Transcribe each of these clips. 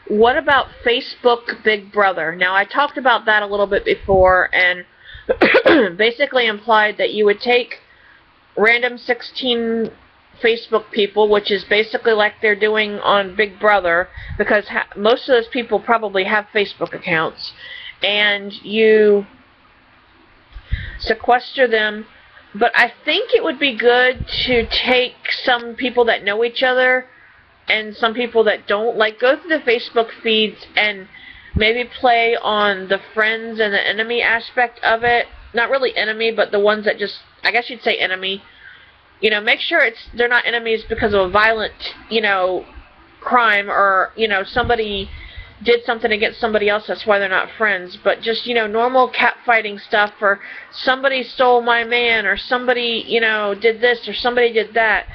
what about Facebook Big Brother? Now, I talked about that a little bit before, and basically implied that you would take random 16 Facebook people, which is basically like they're doing on Big Brother, because most of those people probably have Facebook accounts, and you sequester them. But I think it would be good to take some people that know each other and some people that don't, like, go through the Facebook feeds and maybe play on the friends and the enemy aspect of it. Not really enemy, but the ones that just, I guess you'd say enemy. You know, make sure they're not enemies because of a violent, crime, or, somebody did something against somebody else, that's why they're not friends. But just, normal catfighting stuff, or somebody stole my man, or somebody, did this, or somebody did that.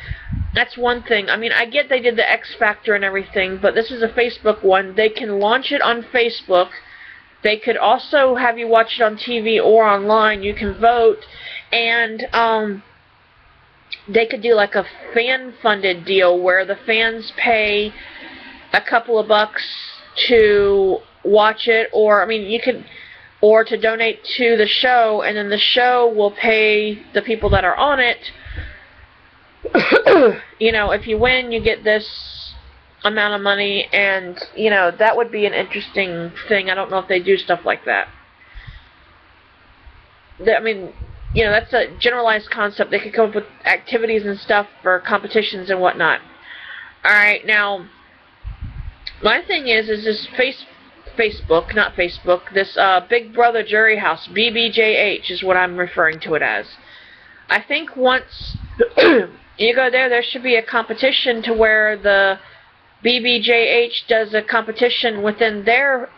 That's one thing. I mean, I get they did the X Factor and everything, but this is a Facebook one. They can launch it on Facebook. They could also have you watch it on TV or online. You can vote, and they could do like a fan-funded deal where the fans pay a couple of bucks to watch it, or, I mean, or to donate to the show, and then the show will pay the people that are on it. If you win, you get this amount of money, and, that would be an interesting thing. I don't know if they do stuff like that. I mean, that's a generalized concept. They could come up with activities and stuff for competitions and whatnot. Alright, now, my thing is this Facebook, not Facebook, this Big Brother Jury House, BBJH is what I'm referring to it as. I think once you go there should be a competition to where the BBJH does a competition within their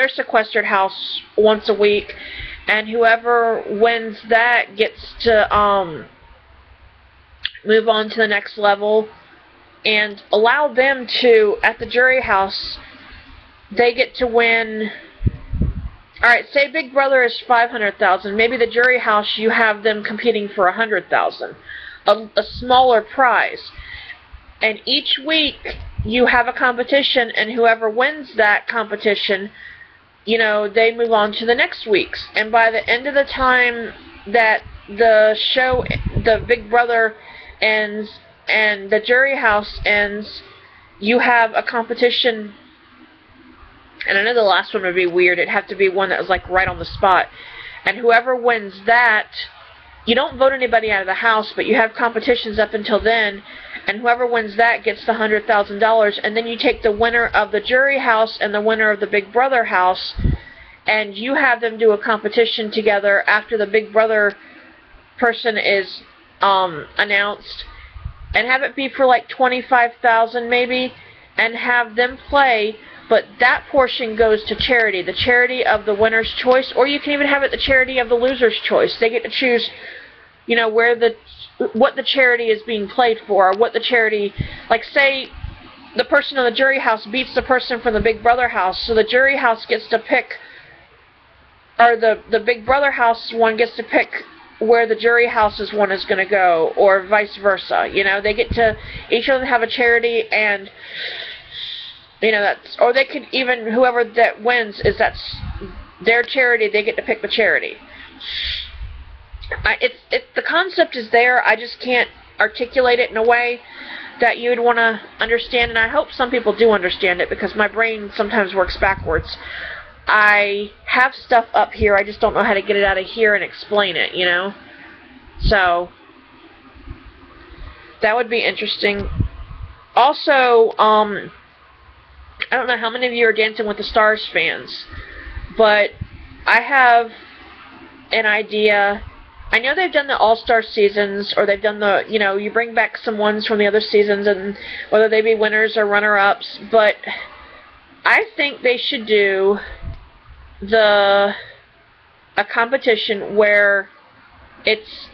sequestered house once a week, and whoever wins that gets to move on to the next level, and allow them to, at the jury house, they get to win. Alright, say Big Brother is $500,000. Maybe the jury house, you have them competing for $100,000. A smaller prize. And each week, you have a competition, and whoever wins that competition, they move on to the next week's. And by the end of the time that the show, the Big Brother ends, and the jury house ends, you have a competition. And I know the last one would be weird. It'd have to be one that was like right on the spot. And whoever wins that, you don't vote anybody out of the house, but you have competitions up until then. And whoever wins that gets the $100,000. And then you take the winner of the jury house and the winner of the Big Brother house, and you have them do a competition together after the Big Brother person is announced. And have it be for like $25,000 maybe, and have them play, but that portion goes to charity, the charity of the winner's choice, or you can even have it the charity of the loser's choice. They get to choose, what the charity is being played for, or what the charity, like say the person in the jury house beats the person from the Big Brother house, so the jury house gets to pick, or the Big Brother house one gets to pick where the jury house's one is going to go, or vice versa. They get to, each of them have a charity, and that's, or they could even, whoever that wins that's their charity, they get to pick the charity. The concept is there, I just can't articulate it in a way that you would want to understand, and I hope some people do understand it, because my brain sometimes works backwards. I have stuff up here, I just don't know how to get it out of here and explain it, So, that would be interesting. Also, I don't know how many of you are Dancing with the Stars fans, but I have an idea. I know they've done the All-Star seasons, or they've done the, you bring back some ones from the other seasons, and whether they be winners or runner-ups, but I think they should do a competition where it's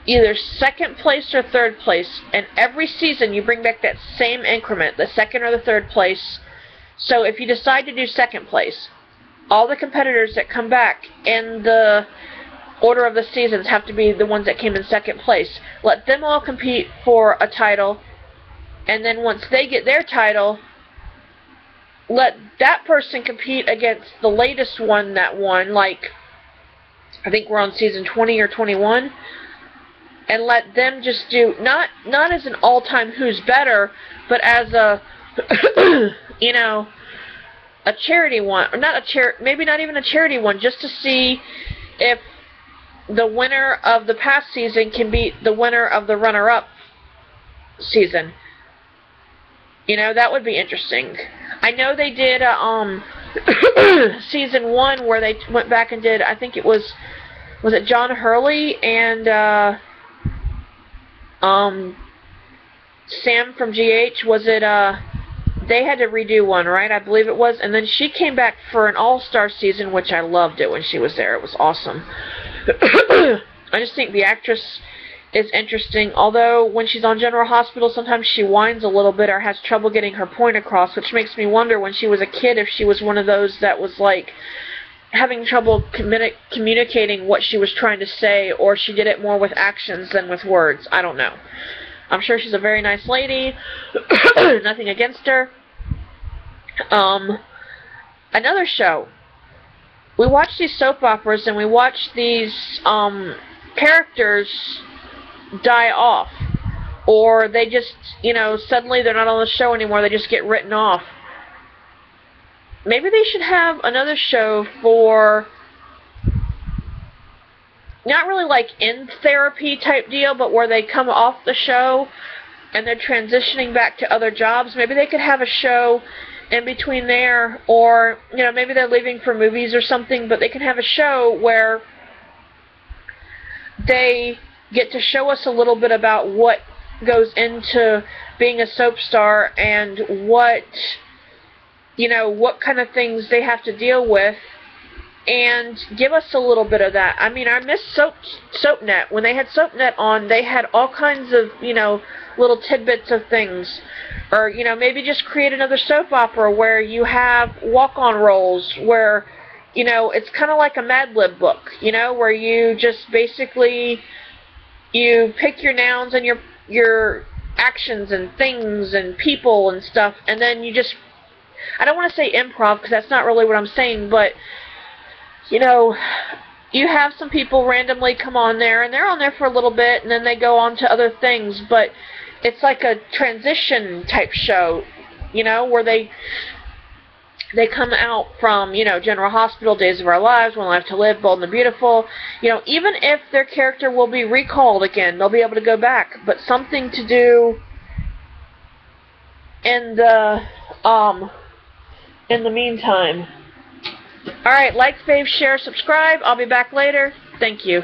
either second place or third place, and every season you bring back that same increment, the second or the third place. So if you decide to do second place, all the competitors that come back in the order of the seasons have to be the ones that came in second place. Let them all compete for a title, and then once they get their title, let that person compete against the latest one that won, like, I think we're on season 20 or 21, and let them just do, not as an all-time who's better, but as a, you know, a charity one, or not a maybe not even a charity one, just to see if the winner of the past season can beat the winner of the runner-up season. You know, that would be interesting. I know they did season 1 where they went back and did, I think it was it John Hurley and Sam from GH? Was it, they had to redo one, right? I believe it was. And then she came back for an all-star season, which I loved it when she was there. It was awesome. I just think the actress is interesting, although when she's on General Hospital, sometimes she whines a little bit or has trouble getting her point across, which makes me wonder when she was a kid if she was one of those that was like having trouble communicating what she was trying to say, or she did it more with actions than with words. I don't know. I'm sure she's a very nice lady. Nothing against her. Another show. We watch these soap operas and we watch these characters die off, or they just, you know, suddenly they're not on the show anymore, they just get written off. Maybe they should have another show for, not really like in therapy type deal, but where they come off the show and they're transitioning back to other jobs. Maybe they could have a show in between there, or, you know, maybe they're leaving for movies or something, but they can have a show where they get to show us a little bit about what goes into being a soap star and what, you know, what kind of things they have to deal with, and give us a little bit of that. I mean, I miss SoapNet. When they had SoapNet on, they had all kinds of, you know, little tidbits of things. Or, you know, maybe just create another soap opera where you have walk-on roles where, you know, it's kind of like a Mad Lib book, you know, where you just basically, you pick your nouns and your actions and things and people and stuff, and then you just, I don't want to say improv because that's not really what I'm saying, but, you know, you have some people randomly come on there, and they're on there for a little bit, and then they go on to other things, but it's like a transition type show, you know, where they come out from, you know, General Hospital, Days of Our Lives, One Life to Live, Bold and the Beautiful. You know, even if their character will be recalled again, they'll be able to go back. But something to do in the meantime. Alright, like, fave, share, subscribe. I'll be back later. Thank you.